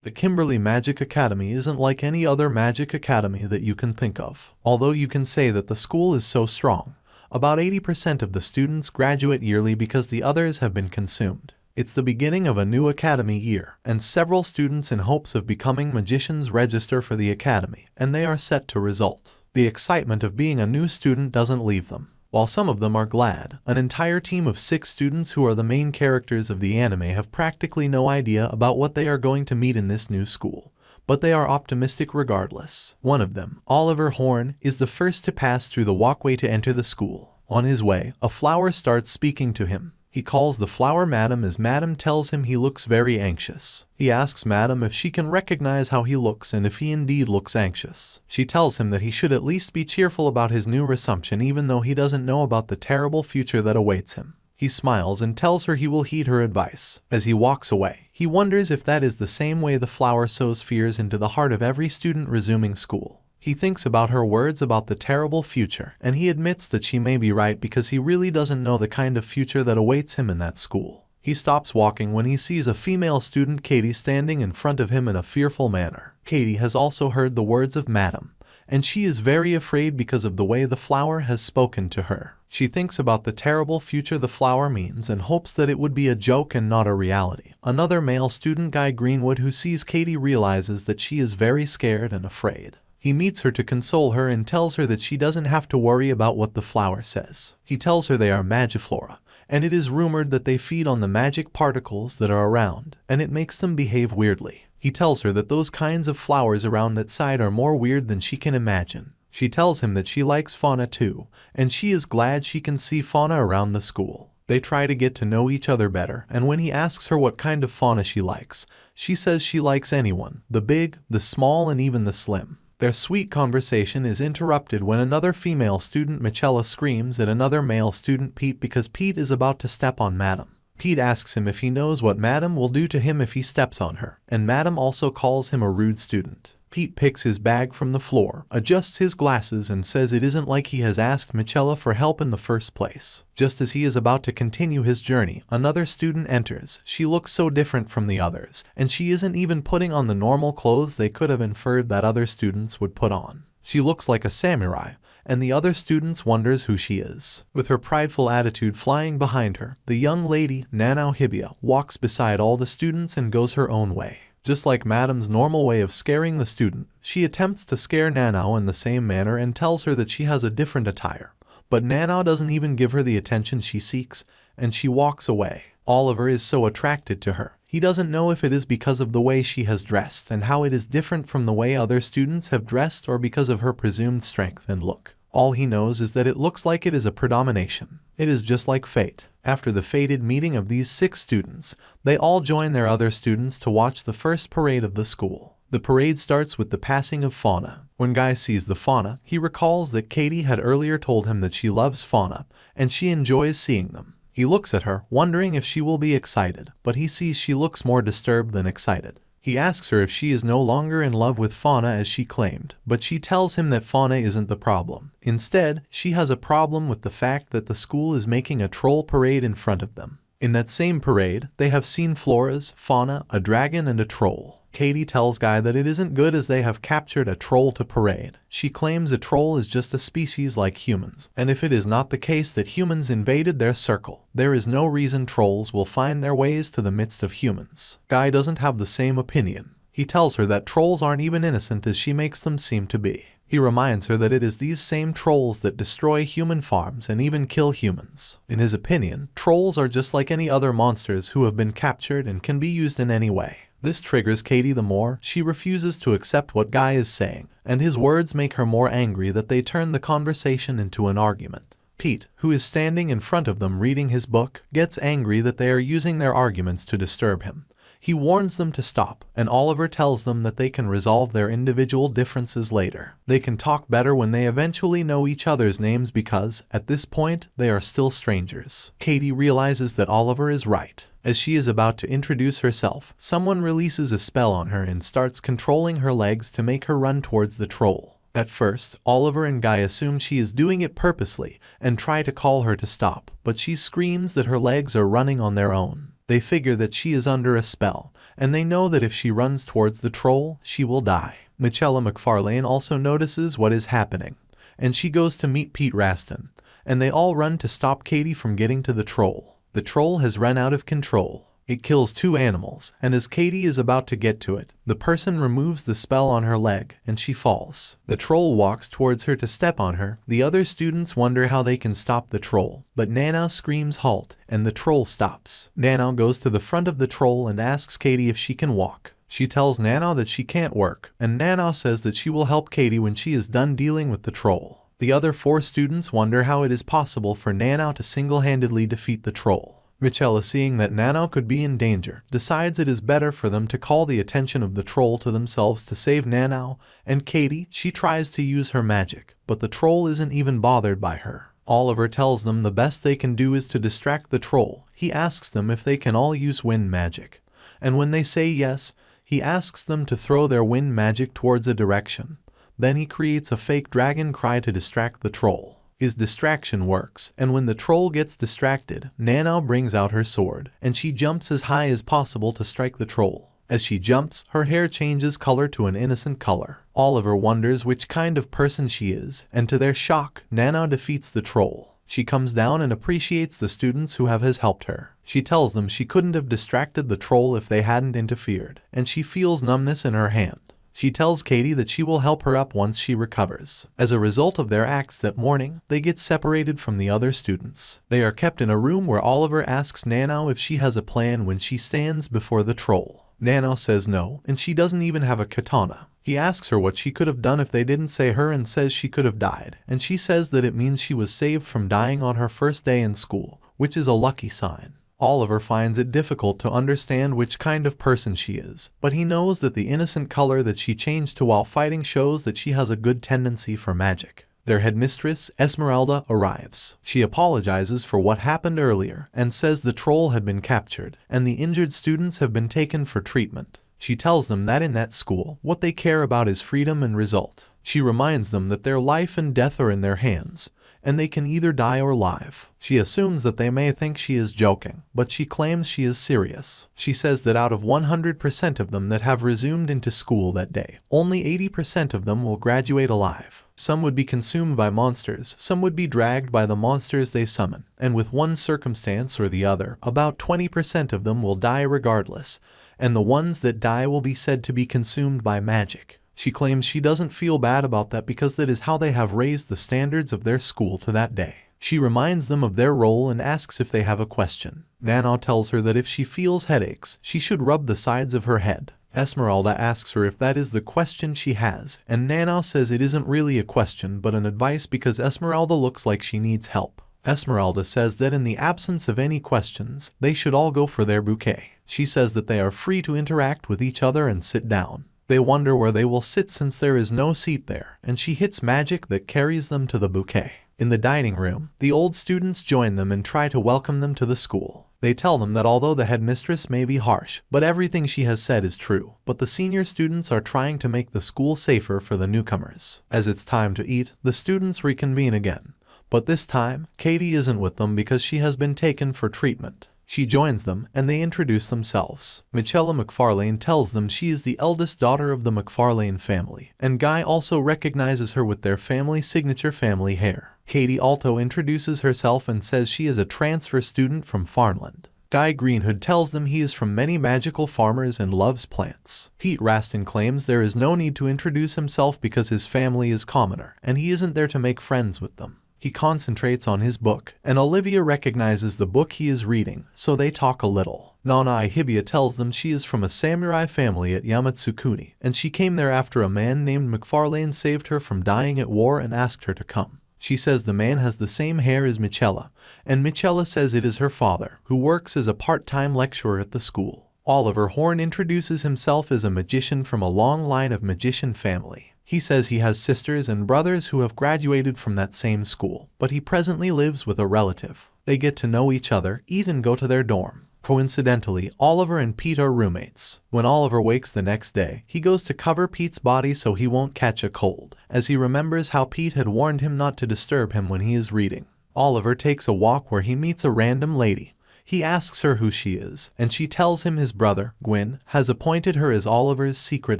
The Kimberly Magic Academy isn't like any other magic academy that you can think of. Although you can say that the school is so strong, about 80% of the students graduate yearly because the others have been consumed. It's the beginning of a new academy year, and several students in hopes of becoming magicians register for the academy, and they are set to result. The excitement of being a new student doesn't leave them. While some of them are glad, an entire team of 6 students who are the main characters of the anime have practically no idea about what they are going to meet in this new school. But they are optimistic regardless. One of them, Oliver Horn, is the first to pass through the walkway to enter the school. On his way, a flower starts speaking to him. He calls the flower Madam as Madam tells him he looks very anxious. He asks Madam if she can recognize how he looks and if he indeed looks anxious. She tells him that he should at least be cheerful about his new resumption even though he doesn't know about the terrible future that awaits him. He smiles and tells her he will heed her advice. As he walks away, he wonders if that is the same way the flower sows fears into the heart of every student resuming school. He thinks about her words about the terrible future, and he admits that she may be right because he really doesn't know the kind of future that awaits him in that school. He stops walking when he sees a female student, Katie, standing in front of him in a fearful manner. Katie has also heard the words of Madam, and she is very afraid because of the way the flower has spoken to her. She thinks about the terrible future the flower means and hopes that it would be a joke and not a reality. Another male student, Guy Greenwood, who sees Katie, realizes that she is very scared and afraid. He meets her to console her and tells her that she doesn't have to worry about what the flower says. He tells her they are Magiflora, and it is rumored that they feed on the magic particles that are around, and it makes them behave weirdly. He tells her that those kinds of flowers around that side are more weird than she can imagine. She tells him that she likes fauna too, and she is glad she can see fauna around the school. They try to get to know each other better, and when he asks her what kind of fauna she likes, she says she likes anyone, the big, the small, and even the slim. Their sweet conversation is interrupted when another female student, Michella, screams at another male student, Pete, because Pete is about to step on Madam. Pete asks him if he knows what Madam will do to him if he steps on her, and Madam also calls him a rude student. Pete picks his bag from the floor, adjusts his glasses, and says it isn't like he has asked Michella for help in the first place. Just as he is about to continue his journey, another student enters. She looks so different from the others, and she isn't even putting on the normal clothes they could have inferred that other students would put on. She looks like a samurai, and the other students wonders who she is. With her prideful attitude flying behind her, the young lady, Nanao Hibiya, walks beside all the students and goes her own way. Just like Madam's normal way of scaring the student, she attempts to scare Nanao in the same manner and tells her that she has a different attire. But Nanao doesn't even give her the attention she seeks, and she walks away. Oliver is so attracted to her. He doesn't know if it is because of the way she has dressed and how it is different from the way other students have dressed, or because of her presumed strength and look. All he knows is that it looks like it is a predomination. It is just like fate. After the fated meeting of these 6 students, they all join their other students to watch the first parade of the school. The parade starts with the passing of Fauna. When Guy sees the Fauna, he recalls that Katie had earlier told him that she loves Fauna, and she enjoys seeing them. He looks at her, wondering if she will be excited, but he sees she looks more disturbed than excited. He asks her if she is no longer in love with Fauna as she claimed, but she tells him that Fauna isn't the problem. Instead, she has a problem with the fact that the school is making a troll parade in front of them. In that same parade, they have seen floras, fauna, a dragon, and a troll. Katie tells Guy that it isn't good as they have captured a troll to parade. She claims a troll is just a species like humans, and if it is not the case that humans invaded their circle, there is no reason trolls will find their ways to the midst of humans. Guy doesn't have the same opinion. He tells her that trolls aren't even innocent as she makes them seem to be. He reminds her that it is these same trolls that destroy human farms and even kill humans. In his opinion, trolls are just like any other monsters who have been captured and can be used in any way. This triggers Katie the more. She refuses to accept what Guy is saying, and his words make her more angry that they turn the conversation into an argument. Pete, who is standing in front of them reading his book, gets angry that they are using their arguments to disturb him. He warns them to stop, and Oliver tells them that they can resolve their individual differences later. They can talk better when they eventually know each other's names because, at this point, they are still strangers. Katie realizes that Oliver is right. As she is about to introduce herself, someone releases a spell on her and starts controlling her legs to make her run towards the troll. At first, Oliver and Guy assume she is doing it purposely and try to call her to stop, but she screams that her legs are running on their own. They figure that she is under a spell, and they know that if she runs towards the troll, she will die. Michella McFarlane also notices what is happening, and she goes to meet Pete Raston, and they all run to stop Katie from getting to the troll. The troll has run out of control. It kills 2 animals, and as Katie is about to get to it, the person removes the spell on her leg, and she falls. The troll walks towards her to step on her. The other students wonder how they can stop the troll, but Nana screams halt, and the troll stops. Nana goes to the front of the troll and asks Katie if she can walk. She tells Nana that she can't work, and Nana says that she will help Katie when she is done dealing with the troll. The other 4 students wonder how it is possible for Nana to single-handedly defeat the troll. Michella, seeing that Nana could be in danger, decides it is better for them to call the attention of the troll to themselves to save Nana, and Katie, she tries to use her magic, but the troll isn't even bothered by her. Oliver tells them the best they can do is to distract the troll. He asks them if they can all use wind magic, and when they say yes, he asks them to throw their wind magic towards a direction. Then he creates a fake dragon cry to distract the troll. His distraction works, and when the troll gets distracted, Nana brings out her sword, and she jumps as high as possible to strike the troll. As she jumps, her hair changes color to an innocent color. Oliver wonders which kind of person she is, and to their shock, Nana defeats the troll. She comes down and appreciates the students who have helped her. She tells them she couldn't have distracted the troll if they hadn't interfered, and she feels numbness in her hand. She tells Katie that she will help her up once she recovers. As a result of their acts that morning, they get separated from the other students. They are kept in a room where Oliver asks Nana if she has a plan when she stands before the troll. Nana says no, and she doesn't even have a katana. He asks her what she could have done if they didn't say her and says she could have died, and she says that it means she was saved from dying on her first day in school, which is a lucky sign. Oliver finds it difficult to understand which kind of person she is, but he knows that the innocent color that she changed to while fighting shows that she has a good tendency for magic. Their headmistress, Esmeralda, arrives. She apologizes for what happened earlier and says the troll had been captured and the injured students have been taken for treatment. She tells them that in that school, what they care about is freedom and result. She reminds them that their life and death are in their hands, and they can either die or live. She assumes that they may think she is joking, but she claims she is serious. She says that out of 100% of them that have resumed into school that day, only 80% of them will graduate alive. Some would be consumed by monsters, some would be dragged by the monsters they summon, and with one circumstance or the other, about 20% of them will die regardless, and the ones that die will be said to be consumed by magic. She claims she doesn't feel bad about that because that is how they have raised the standards of their school to that day. She reminds them of their role and asks if they have a question. Nana tells her that if she feels headaches, she should rub the sides of her head. Esmeralda asks her if that is the question she has, and Nana says it isn't really a question but an advice because Esmeralda looks like she needs help. Esmeralda says that in the absence of any questions, they should all go for their bouquet. She says that they are free to interact with each other and sit down. They wonder where they will sit since there is no seat there, and she hits magic that carries them to the bouquet. In the dining room, the old students join them and try to welcome them to the school. They tell them that although the headmistress may be harsh, but everything she has said is true. But the senior students are trying to make the school safer for the newcomers. As it's time to eat, the students reconvene again. But this time, Katie isn't with them because she has been taken for treatment. She joins them, and they introduce themselves. Michella McFarlane tells them she is the eldest daughter of the McFarlane family, and Guy also recognizes her with their family signature family hair. Katie also introduces herself and says she is a transfer student from Farmland. Guy Greenhood tells them he is from many magical farmers and loves plants. Pete Raston claims there is no need to introduce himself because his family is commoner, and he isn't there to make friends with them. He concentrates on his book, and Olivia recognizes the book he is reading, so they talk a little. Nana Ihibia tells them she is from a samurai family at Yamatsukuni, and she came there after a man named McFarlane saved her from dying at war and asked her to come. She says the man has the same hair as Michella, and Michella says it is her father, who works as a part-time lecturer at the school. Oliver Horn introduces himself as a magician from a long line of magician family. He says he has sisters and brothers who have graduated from that same school, but he presently lives with a relative. They get to know each other, eat and go to their dorm. Coincidentally, Oliver and Pete are roommates. When Oliver wakes the next day, he goes to cover Pete's body so he won't catch a cold, as he remembers how Pete had warned him not to disturb him when he is reading. Oliver takes a walk where he meets a random lady. He asks her who she is, and she tells him his brother, Gwyn, has appointed her as Oliver's secret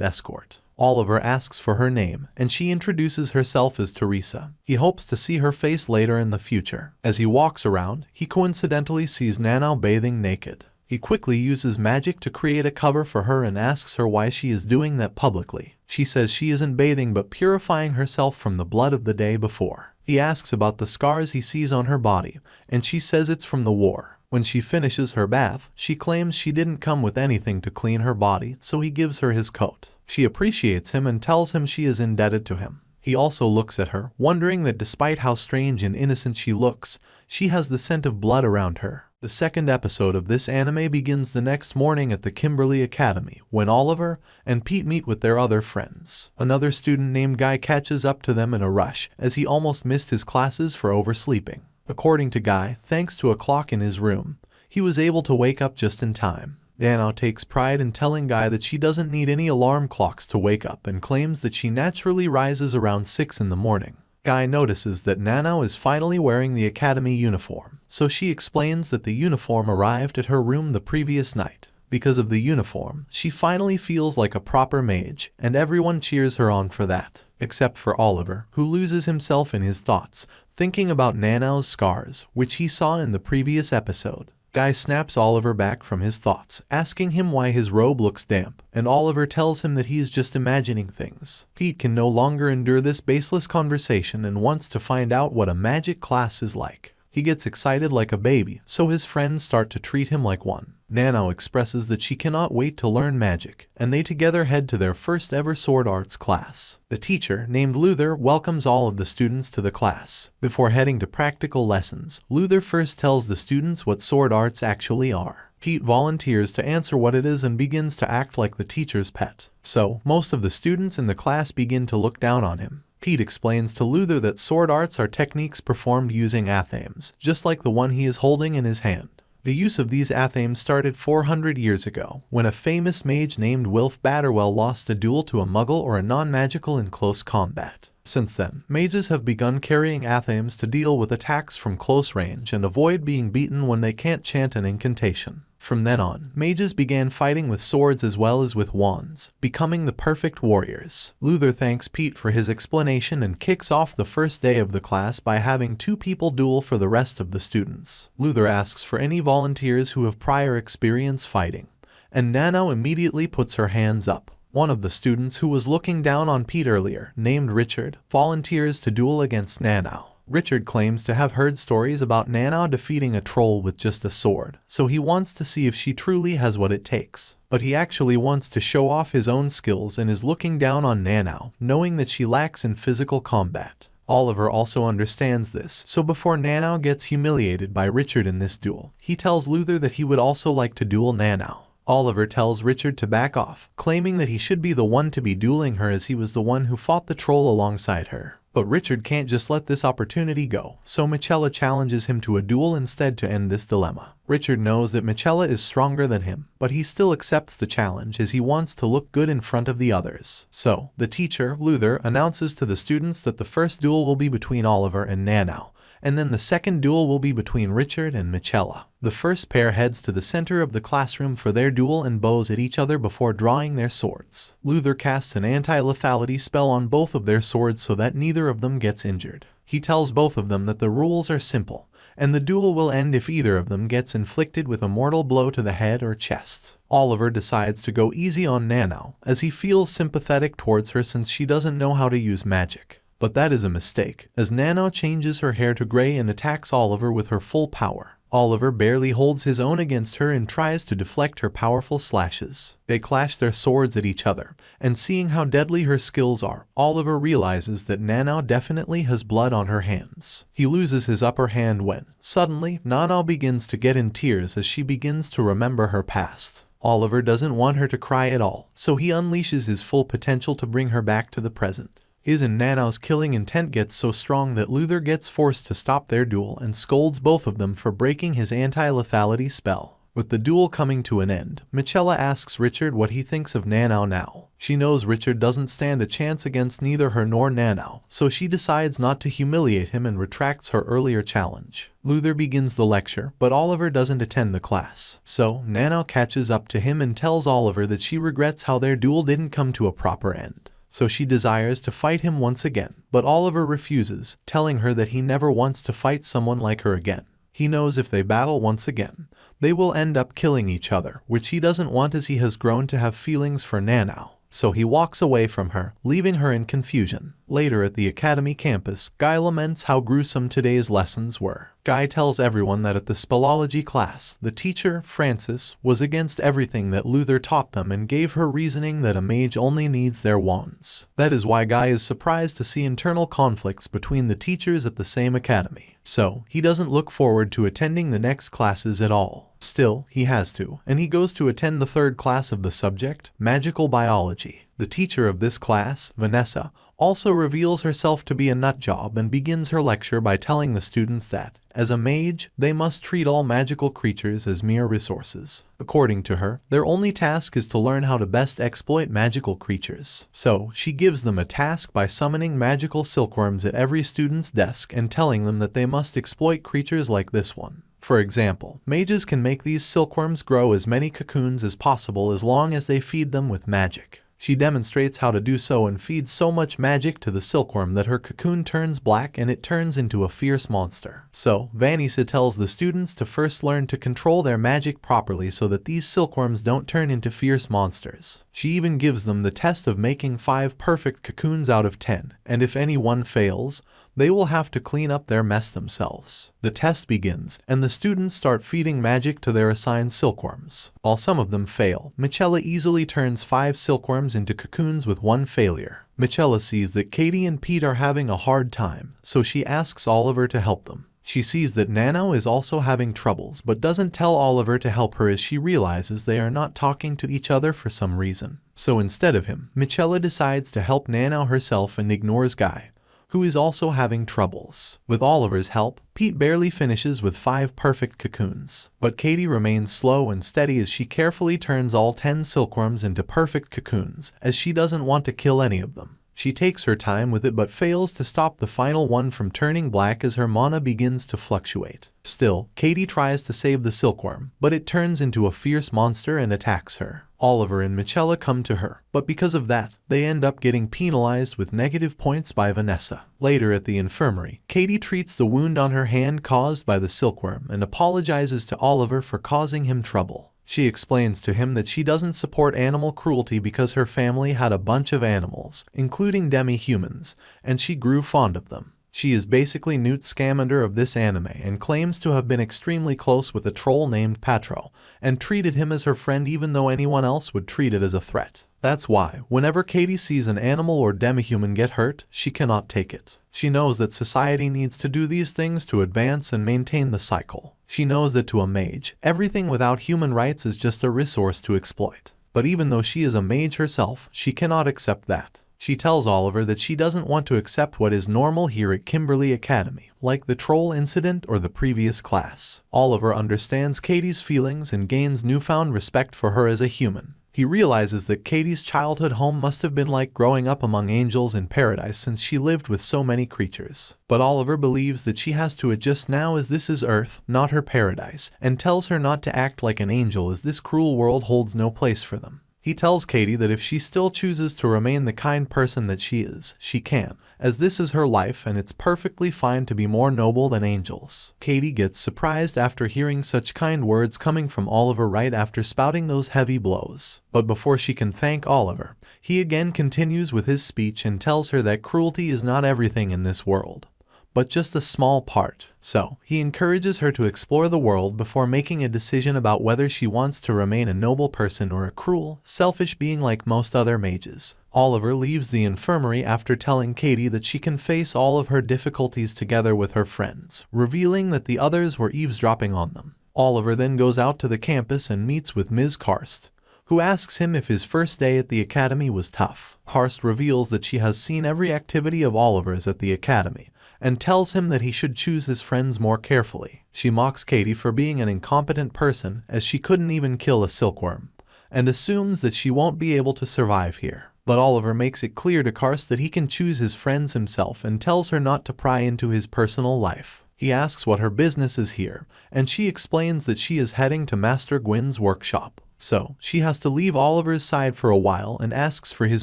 escort. Oliver asks for her name, and she introduces herself as Teresa. He hopes to see her face later in the future. As he walks around, he coincidentally sees Nanao bathing naked. He quickly uses magic to create a cover for her and asks her why she is doing that publicly. She says she isn't bathing but purifying herself from the blood of the day before. He asks about the scars he sees on her body, and she says it's from the war. When she finishes her bath, she claims she didn't come with anything to clean her body, so he gives her his coat. She appreciates him and tells him she is indebted to him. He also looks at her, wondering that despite how strange and innocent she looks, she has the scent of blood around her. The second episode of this anime begins the next morning at the Kimberly Academy, when Oliver and Pete meet with their other friends. Another student named Guy catches up to them in a rush, as he almost missed his classes for oversleeping. According to Guy, thanks to a clock in his room, he was able to wake up just in time. Nanao takes pride in telling Guy that she doesn't need any alarm clocks to wake up and claims that she naturally rises around 6 in the morning. Guy notices that Nanao is finally wearing the academy uniform, so she explains that the uniform arrived at her room the previous night. Because of the uniform, she finally feels like a proper mage, and everyone cheers her on for that, except for Oliver, who loses himself in his thoughts, thinking about Nanao's scars, which he saw in the previous episode. Guy snaps Oliver back from his thoughts, asking him why his robe looks damp, and Oliver tells him that he is just imagining things. Pete can no longer endure this baseless conversation and wants to find out what a magic class is like. He gets excited like a baby, so his friends start to treat him like one. Nanao expresses that she cannot wait to learn magic, and they together head to their first ever sword arts class. The teacher, named Luther, welcomes all of the students to the class. Before heading to practical lessons, Luther first tells the students what sword arts actually are. Pete volunteers to answer what it is and begins to act like the teacher's pet. So, most of the students in the class begin to look down on him. Pete explains to Luther that sword arts are techniques performed using athames, just like the one he is holding in his hand. The use of these athames started 400 years ago, when a famous mage named Wilf Batterwell lost a duel to a muggle or a non-magical in close combat. Since then, mages have begun carrying athames to deal with attacks from close range and avoid being beaten when they can't chant an incantation. From then on, mages began fighting with swords as well as with wands, becoming the perfect warriors. Luther thanks Pete for his explanation and kicks off the first day of the class by having 2 people duel for the rest of the students. Luther asks for any volunteers who have prior experience fighting, and Nanao immediately puts her hands up. One of the students who was looking down on Pete earlier, named Richard, volunteers to duel against Nanao. Richard claims to have heard stories about Nanao defeating a troll with just a sword, so he wants to see if she truly has what it takes. But he actually wants to show off his own skills and is looking down on Nanao, knowing that she lacks in physical combat. Oliver also understands this, so before Nanao gets humiliated by Richard in this duel, he tells Luther that he would also like to duel Nanao. Oliver tells Richard to back off, claiming that he should be the one to be dueling her as he was the one who fought the troll alongside her. But Richard can't just let this opportunity go, so Michela challenges him to a duel instead to end this dilemma. Richard knows that Michela is stronger than him, but he still accepts the challenge as he wants to look good in front of the others. So, the teacher, Luther, announces to the students that the first duel will be between Oliver and Nanao, and then the second duel will be between Richard and Michela. The first pair heads to the center of the classroom for their duel and bows at each other before drawing their swords. Luther casts an anti-lethality spell on both of their swords so that neither of them gets injured. He tells both of them that the rules are simple, and the duel will end if either of them gets inflicted with a mortal blow to the head or chest. Oliver decides to go easy on Nanao, as he feels sympathetic towards her since she doesn't know how to use magic. But that is a mistake, as Nanao changes her hair to gray and attacks Oliver with her full power. Oliver barely holds his own against her and tries to deflect her powerful slashes. They clash their swords at each other, and seeing how deadly her skills are, Oliver realizes that Nanao definitely has blood on her hands. He loses his upper hand when, suddenly, Nanao begins to get in tears as she begins to remember her past. Oliver doesn't want her to cry at all, so he unleashes his full potential to bring her back to the present. His and Nanao's killing intent gets so strong that Luther gets forced to stop their duel and scolds both of them for breaking his anti-lethality spell. With the duel coming to an end, Michela asks Richard what he thinks of Nanao now. She knows Richard doesn't stand a chance against neither her nor Nanao, so she decides not to humiliate him and retracts her earlier challenge. Luther begins the lecture, but Oliver doesn't attend the class. So, Nanao catches up to him and tells Oliver that she regrets how their duel didn't come to a proper end. So she desires to fight him once again, but Oliver refuses, telling her that he never wants to fight someone like her again. He knows if they battle once again, they will end up killing each other, which he doesn't want as he has grown to have feelings for Nanao. So he walks away from her, leaving her in confusion. Later at the academy campus, Guy laments how gruesome today's lessons were. Guy tells everyone that at the spellology class, the teacher, Frances, was against everything that Luther taught them and gave her reasoning that a mage only needs their wands. That is why Guy is surprised to see internal conflicts between the teachers at the same academy. So, he doesn't look forward to attending the next classes at all. Still, he has to, and he goes to attend the third class of the subject, magical biology. The teacher of this class, Vanessa, also reveals herself to be a nutjob and begins her lecture by telling the students that, as a mage, they must treat all magical creatures as mere resources. According to her, their only task is to learn how to best exploit magical creatures. So, she gives them a task by summoning magical silkworms at every student's desk and telling them that they must exploit creatures like this one. For example, mages can make these silkworms grow as many cocoons as possible as long as they feed them with magic. She demonstrates how to do so and feeds so much magic to the silkworm that her cocoon turns black and it turns into a fierce monster. So, Vanessa tells the students to first learn to control their magic properly so that these silkworms don't turn into fierce monsters. She even gives them the test of making 5 perfect cocoons out of 10, and if any one fails, they will have to clean up their mess themselves. The test begins, and the students start feeding magic to their assigned silkworms. While some of them fail, Michela easily turns 5 silkworms into cocoons with 1 failure. Michela sees that Katie and Pete are having a hard time, so she asks Oliver to help them. She sees that Nanao is also having troubles but doesn't tell Oliver to help her as she realizes they are not talking to each other for some reason. So instead of him, Michela decides to help Nanao herself and ignores Guy, who is also having troubles. With Oliver's help, Pete barely finishes with 5 perfect cocoons. But Katie remains slow and steady as she carefully turns all 10 silkworms into perfect cocoons, as she doesn't want to kill any of them. She takes her time with it but fails to stop the final one from turning black as her mana begins to fluctuate. Still, Katie tries to save the silkworm, but it turns into a fierce monster and attacks her. Oliver and Michela come to her, but because of that, they end up getting penalized with negative points by Vanessa. Later at the infirmary, Katie treats the wound on her hand caused by the silkworm and apologizes to Oliver for causing him trouble. She explains to him that she doesn't support animal cruelty because her family had a bunch of animals, including demi-humans, and she grew fond of them. She is basically Newt Scamander of this anime and claims to have been extremely close with a troll named Patro, and treated him as her friend even though anyone else would treat it as a threat. That's why, whenever Katie sees an animal or demi-human get hurt, she cannot take it. She knows that society needs to do these things to advance and maintain the cycle. She knows that to a mage, everything without human rights is just a resource to exploit. But even though she is a mage herself, she cannot accept that. She tells Oliver that she doesn't want to accept what is normal here at Kimberly Academy, like the troll incident or the previous class. Oliver understands Katie's feelings and gains newfound respect for her as a human. He realizes that Katie's childhood home must have been like growing up among angels in paradise since she lived with so many creatures. But Oliver believes that she has to adjust now as this is Earth, not her paradise, and tells her not to act like an angel as this cruel world holds no place for them. He tells Katie that if she still chooses to remain the kind person that she is, she can, as this is her life and it's perfectly fine to be more noble than angels. Katie gets surprised after hearing such kind words coming from Oliver right after spouting those heavy blows. But before she can thank Oliver, he again continues with his speech and tells her that cruelty is not everything in this world, but just a small part. So, he encourages her to explore the world before making a decision about whether she wants to remain a noble person or a cruel, selfish being like most other mages. Oliver leaves the infirmary after telling Katie that she can face all of her difficulties together with her friends, revealing that the others were eavesdropping on them. Oliver then goes out to the campus and meets with Ms. Karst, who asks him if his first day at the academy was tough. Karst reveals that she has seen every activity of Oliver's at the academy, and tells him that he should choose his friends more carefully. She mocks Katie for being an incompetent person as she couldn't even kill a silkworm, and assumes that she won't be able to survive here. But Oliver makes it clear to Karst that he can choose his friends himself and tells her not to pry into his personal life. He asks what her business is here, and she explains that she is heading to Master Gwyn's workshop. So, she has to leave Oliver's side for a while and asks for his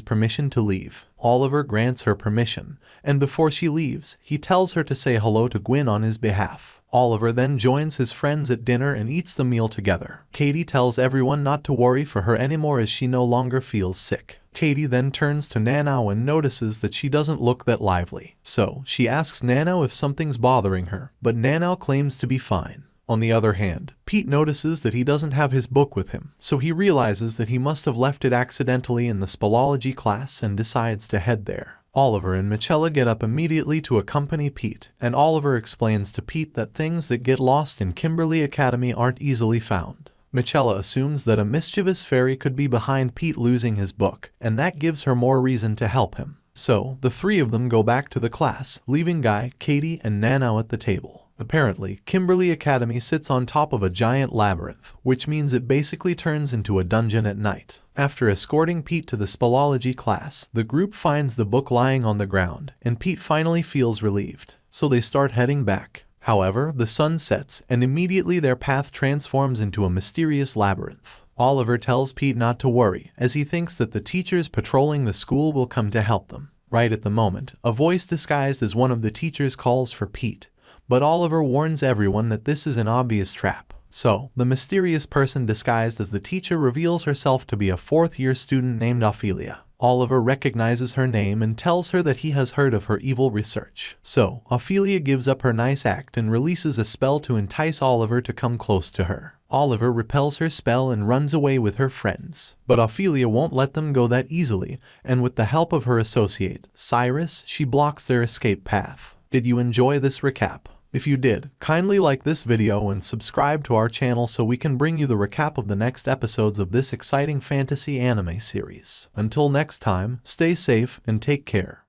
permission to leave. Oliver grants her permission, and before she leaves, he tells her to say hello to Gwyn on his behalf. Oliver then joins his friends at dinner and eats the meal together. Katie tells everyone not to worry for her anymore as she no longer feels sick. Katie then turns to Nanao and notices that she doesn't look that lively. So, she asks Nanao if something's bothering her, but Nanao claims to be fine. On the other hand, Pete notices that he doesn't have his book with him, so he realizes that he must have left it accidentally in the spelology class and decides to head there. Oliver and Michella get up immediately to accompany Pete, and Oliver explains to Pete that things that get lost in Kimberly Academy aren't easily found. Michella assumes that a mischievous fairy could be behind Pete losing his book, and that gives her more reason to help him. So, the three of them go back to the class, leaving Guy, Katie, and Nanao at the table. Apparently, Kimberly Academy sits on top of a giant labyrinth, which means it basically turns into a dungeon at night. After escorting Pete to the spelology class, the group finds the book lying on the ground, and Pete finally feels relieved. So they start heading back. However, the sun sets, and immediately their path transforms into a mysterious labyrinth. Oliver tells Pete not to worry, as he thinks that the teachers patrolling the school will come to help them. Right at the moment, a voice disguised as one of the teachers calls for Pete, but Oliver warns everyone that this is an obvious trap. So, the mysterious person disguised as the teacher reveals herself to be a fourth-year student named Ophelia. Oliver recognizes her name and tells her that he has heard of her evil research. So, Ophelia gives up her nice act and releases a spell to entice Oliver to come close to her. Oliver repels her spell and runs away with her friends. But Ophelia won't let them go that easily, and with the help of her associate, Cyrus, she blocks their escape path. Did you enjoy this recap? If you did, kindly like this video and subscribe to our channel so we can bring you the recap of the next episodes of this exciting fantasy anime series. Until next time, stay safe and take care.